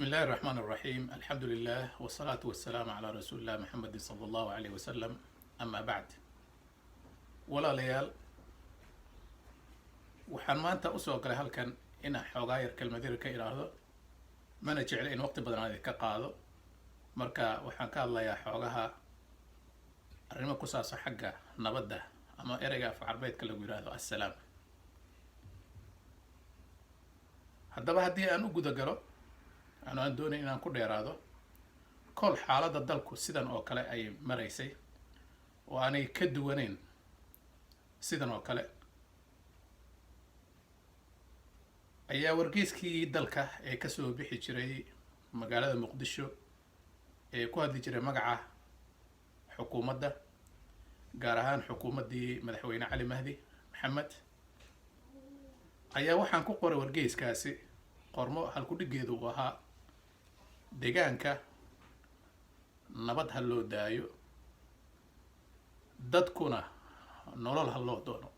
بسم الله الرحمن الرحيم الحمد لله والصلاة والسلام على رسول الله محمد صلى الله عليه وسلم أما بعد ولا ليال waxaan maanta usoo galay halkan inaan xoogaa yar kelmadir ka iraahdo mana jecla in waqti badan aan ka qaado marka waxaan ka hadlayaa xoogaha arrimo ku saabsan xagga nabadda ama ereyga af carbeedka lagu yiraahdo assalaam haddaba haddii aan u guda galo aan doonay inaan ku dheeraado kol xaaladda dalku sidan oo kale ay maraysay oo aanay ka duwaneyn sidan oo kale ayaa wargeyskii dalka ee ka soo bixi jiray magaalada muqdisho ee ku hadli jiray magaca xukuumadda gaar ahaan xukuumaddii madaxweyne cali mahdi maxamed ayaa waxaan ku qoray wargeyskaasi qormo halku dhigeedu uu ahaa deegaanka nabad ha loo daayo dadkuna nolol ha loo doono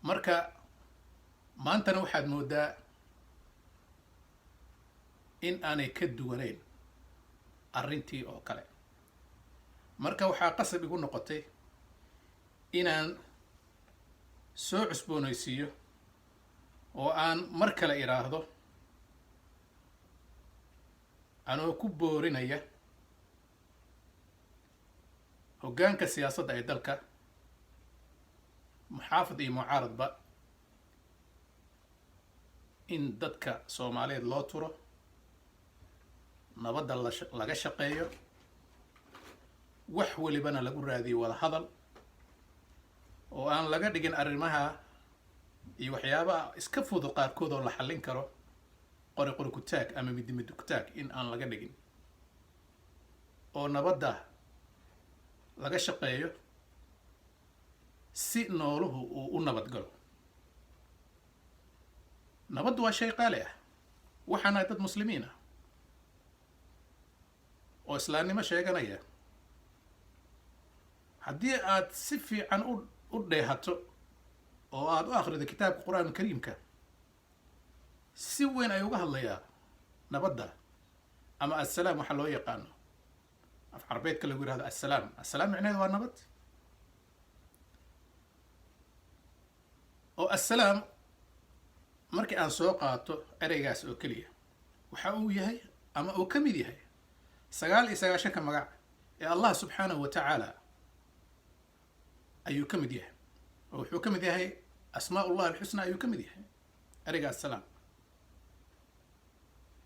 marka maantana waxaad moodaa in aanay ka duwaneyn arrintii oo kale marka waxaa qasab igu noqotay inaan soo cusboonaysiiyo oo aan mar kale iraahdo anoo ku boorinaya hoggaanka siyaasadda ee dalka muxaafid iyo mucaaradba in dadka Soomaaliyeed loo turo nabadda laga shaqeeyo wax walibana lagu raadiyo wada hadal oo aan laga dhigin arrimaha iyo waxyaabaha iska fudud qaarkood oo la xallin karo qori ku taag ama mid ku taag in aan laga dhigin oo nabadda laga shaqeeyo si nooluhu uu u nabad galo nabaddu waa shay qaali ah waxaana dad muslimiin ah oo islaamnimo sheeganaya haddii aad si fiican u dheehato oo aad u akhrido kitaabka qur-aanka kariimka si weyn ay uga hadlayaa nabadda ama assalaam waxa loo yaqaano af carbeedka lagu yiraahdo assalaam assalaam macnaheedu waa nabad oo assalaam markii aan soo qaato ereygaas oo keliya waxa uu yahay ama uu ka mid yahay 99 ka magac ee Allah subhanahu wa ta'ala ayuu ka mid yahay oo wuxuu ka mid yahay asmaa'ullah al-husna ayuu ka mid yahay ereyga assalaam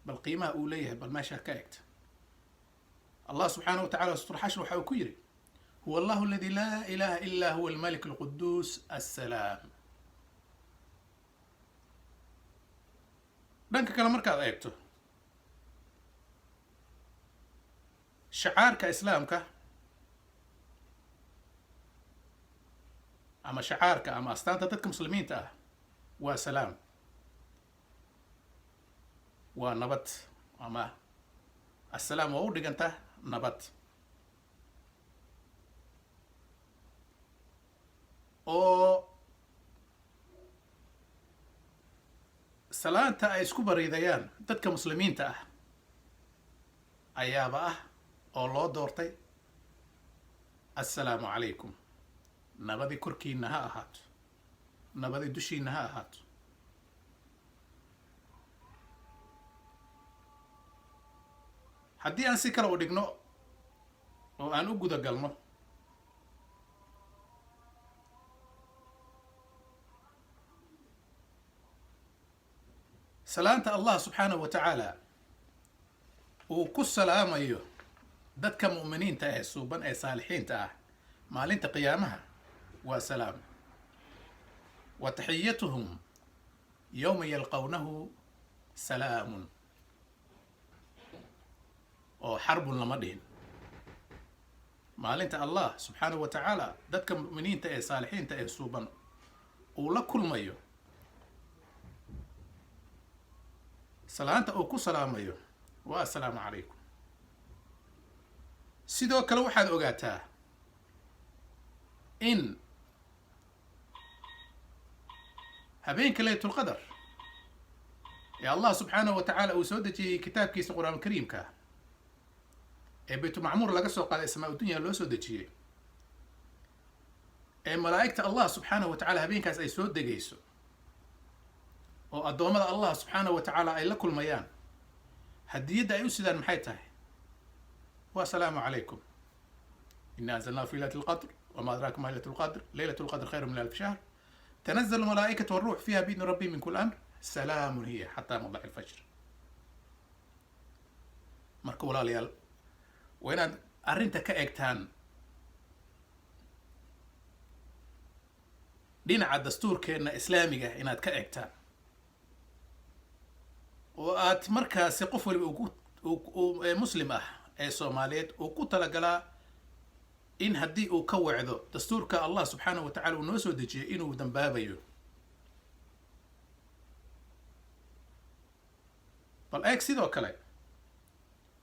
bal qiimaha uu leeyahay bal meesha ka eegta Allah subhanahu wa ta'ala sura xashr waxa uu ku yiri huwa Allahu alladhi la ilaha illa huwa al-malik al-quddus as-salam dhanka kale markaad eegto shacaarka islaamka ama shacaarka ama astaanta dadka muslimiinta ah waa salaam waa nabad ama assalaam waa u dhiganta nabad oo salaanta ay isku bariidayaan dadka muslimiinta ah ayaaba ah oo loo doortay assalaamu calaykum nabadi korkiina ha ahaato nabadi dushiina ha ahaato haddii aan si kale u dhigno oo aan u guda galno salaanta Allah subhanahu wa ta'ala uu ku salaamayo dadka mu'miniinta ah suuban ee saalixiinta ah maalinta qiyaamaha waa salaam wa tahiyyatuhum yawma yalqawnahu salaamun oo xarbun lama dhihin maalinta Allah subhanahu wa ta'ala dadka mu'miniinta ee saalixiinta ee suuban uu la kulmayo salaanta uu ku salaamayo waa assalaamu calaykum sidoo kale waxaad ogaataa in habeenka laylatul qadar ee allah subxaanahu wa tacaala uu soo dejiyey kitaabkiisa qur-aan kariimka ee baytulmacmuur laga soo qaaday samaa udunya loo soo dejiyey ee malaa'igta allah subxaanahu wa tacaala habeenkaas ay soo degayso oo addoommada allah subxaanahu wa tacaala ay la kulmayaan hadiyadda ay u sidaan maxay tahay waa salaamu calaykum ina anzalnahu fi laylati lqadr wama adraaka ma laylatu lqadr laylatu lqadr khayru min alfi shahr تنزل الملائكة والروح فيها بإذن ربي من كل أمر سلام هي حتى مطلع الفجر marka walaalayaal waa inaad arrinta ka eegtaan dhinaca dastuurkeenna islaamiga inaad ka eegtaan oo aad markaasi qof waliba muslim ah ee soomaaliyeed uu ku talagalaa in haddii uu ka wacdo dastuurka allah subxaanahu wa tacala uu noo soo dejiyay inuu dambaabayo bal eeg sidoo kale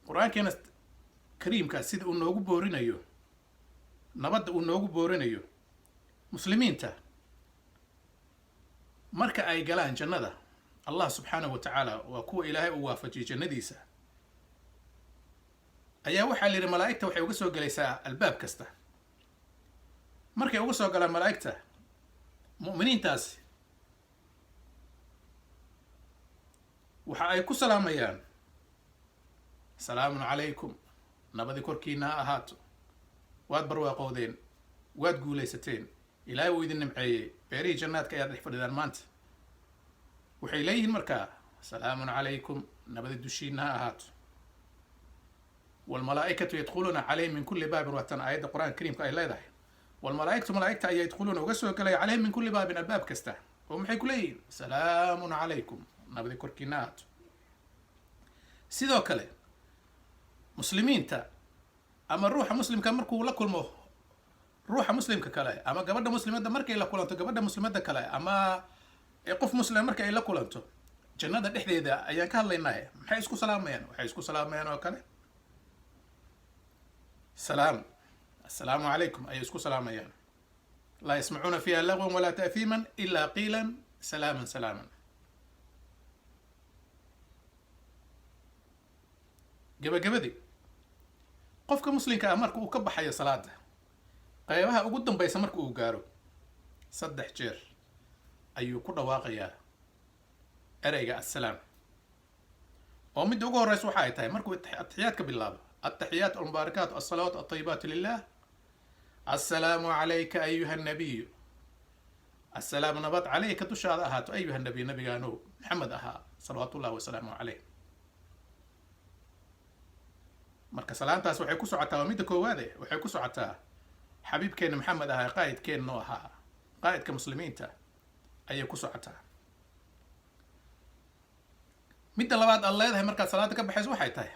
qur-aankeena kariimka sida uu noogu boorinayo nabadda uu noogu boorinayo muslimiinta marka ay galaan jannada allah subxaanahu wa tacaala waa kuwa ilaahay uu waafajiyay jannadiisa ayaa waxaa la yidhi malaa'igta waxay uga soo gelaysaa albaab kasta markay uga soo galaan malaa'igta mu'miniintaasi waxa ay ku salaamayaan salaamun calaykum nabadi korkiina ha ahaato waad barwaaqowdeen waad guulaysateen ilaahay uu idin nimceeyey beerihii jannaadka ayaad dhex fadhidaan maanta waxay leeyihiin markaa salaamun calaykum nabadi dushiina ha ahaato والملائكة يدخلون عليهم من كل باب واتن آيات القرآن الكريم كأي لا يضحي والملائكة ملائكة يدخلون وقسوا كلي عليهم من كل باب الباب كسته ومحي كلي سلام عليكم نبذي كركينات سيدو كلي مسلمين تا أما الروح مسلم كمركو لكل مو روح مسلم ككلاي أما قبل مسلم هذا مركي لكل أنتو قبل مسلم هذا كلاي أما يقف مسلم مركي لكل أنتو جنة الإحدى إذا أيان كان لنا محي يسكو سلامين وحي يسكو سلامين وكله سلام السلام عليكم أي اسكو سلام أيان لا يسمعون فيها لغوا ولا تأثيما إلا قيلا سلاما سلاما قبدي قفك مسلم كأمرك وكب حي صلاة قيبها وقدم بيس أمرك وقارو صدح جير أيو كل واقيا أريقا السلام ومد وقور رئيس وحايتها مركو التحياتك بالله التحيات والمباركات والصلوات الطيبات لله السلام عليك أيها النبي السلام نبات عليك تشهد أهات أيها النبي نبي قانو محمد أها صلوات الله وسلامه عليه مركز سلام تاس وحي كسو عتا وميدك وواده وحي كسو عتا حبيب كين محمد أها قائد كين نوها قائد كمسلمين تا أي كسو عتا ميد اللباد الله يظهر مركز صلاتك بحيث وحي تاي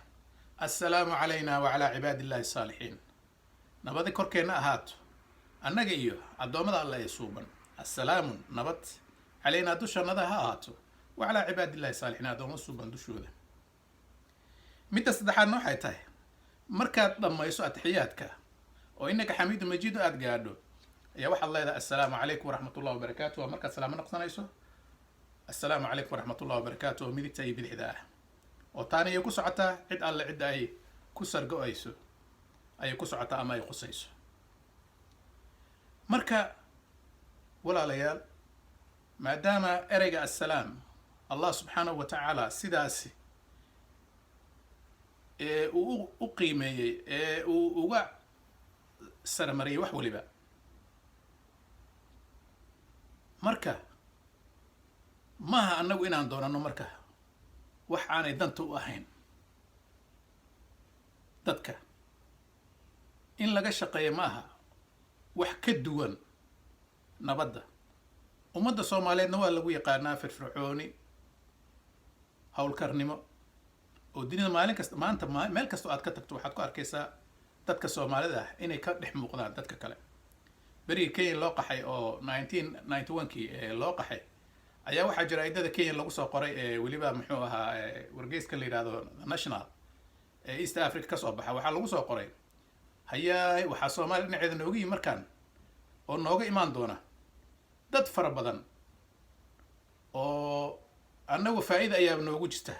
السلام علينا وعلى عباد الله الصالحين نبض كوركينا أهات أنك إيوه الدوم الله يسوبا السلام نبض علينا دوشا نذا هاتو وعلى عباد الله الصالحين دوم السوبا دوشو ذا متى صدحان نوحي تاي مركات لما يسوء تحياتك وإنك حميد مجيد أدقادو يا وح الله إذا السلام عليكم ورحمة الله وبركاته ومركات سلام نقصنا يسوء السلام عليكم ورحمة الله وبركاته وميدك تاي بالحداء وطاني يكو سعتا عد الله عد أي كسر قويسو أي كو سعتا أما يقصيسو مركا ولا ليال ما دام أرجع السلام الله سبحانه وتعالى سداسي أقيمي وقع سرمري وحولي بقى مركا ما أنو إن عندنا أنه مركا wax aanay danta u ahayn dadka in laga shaqeeyo maaha wax ka duwan nabadda ummadda Soomaaliyeedna waa lagu yaqaanaa firfircooni hawlkarnimo oo dunida maalin kasta maanta meel kasta aad ka tagto waxaad ku arkaysaa dadka Soomaalida ah inay ka dhex muuqdaan dadka kale bari Kenya loo qaxay oo 1991kii loo qaxay ayaa waxaa jira idada Kenya lagu soo qoray waliba muxuu ahaa wargeyska la yiraahdo National East Africa ka soo baxa waxa lagu soo qoray hayaay waxa Soomaaliya dhinaceeda nooga yimid markaan oo nooga imaan doona dad fara badan oo annagu faa'iida ayaa noogu jirta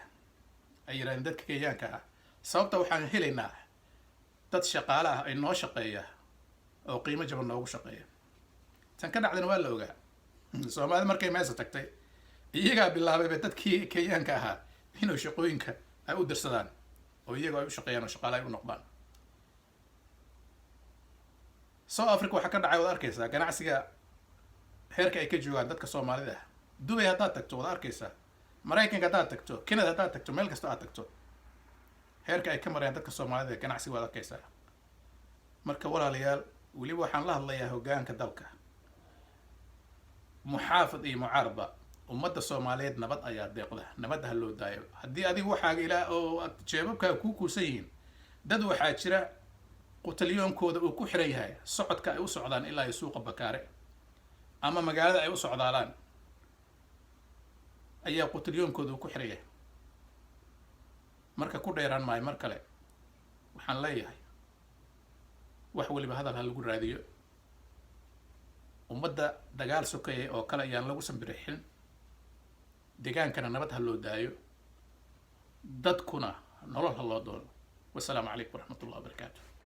ay yiraahdeen dadka kenyaanka ah sababta waxaan helaynaa dad shaqaale ah ay noo shaqeeya oo qiimo jaban noogu shaqeeya tan ka dhacdana waa la ogaa soomaalida markay meesha tagtay iyagaa bilaabayba dadkii kenyaanka ahaa inuu shaqooyinka ay u dirsadaan oo iyagoo ay u shaqeeyaan oo shaqaale ay u noqdaan South Africa waxaa ka dhacay waad arkaysaa ganacsiga heerka ay ka joogaan dadka Soomaalida ah Dubai haddaad tagto waad arkaysaa Maraykanka haddaad tagto Canada haddaad tagto meel kasta aad tagto heerka ay ka marayaan dadka Soomaalida ganacsiga waad arkaysaa marka walaalayaal weliba waxaan la hadlayaa hoggaanka dalka muxaafid iyo mucaarada ummadda Soomaaliyeed nabad ayaa deeqda nabad ha loo daayo haddii adigu waxaaga ilaa oo jeebabka ku kuusan yihiin dad waxaa jira qutaliyoonkooda uu ku xiran yahay socodka ay u socdaan ilaa ay suuqa Bakaare ama magaalada ay u socdaalaan ayaa qutaliyoonkooda uu ku xiran yahay marka ku dheeraan maayo mar kale waxaan leeyahay wax waliba hadal ha lagu raadiyo ummadda dagaal sokeeyay oo kale ayaan lagu sanbirixin deegaankana nabad ha loo daayo dadkuna nolol ha loo doono wassalaamu calaykum waraxmatullahi wabarakaatuh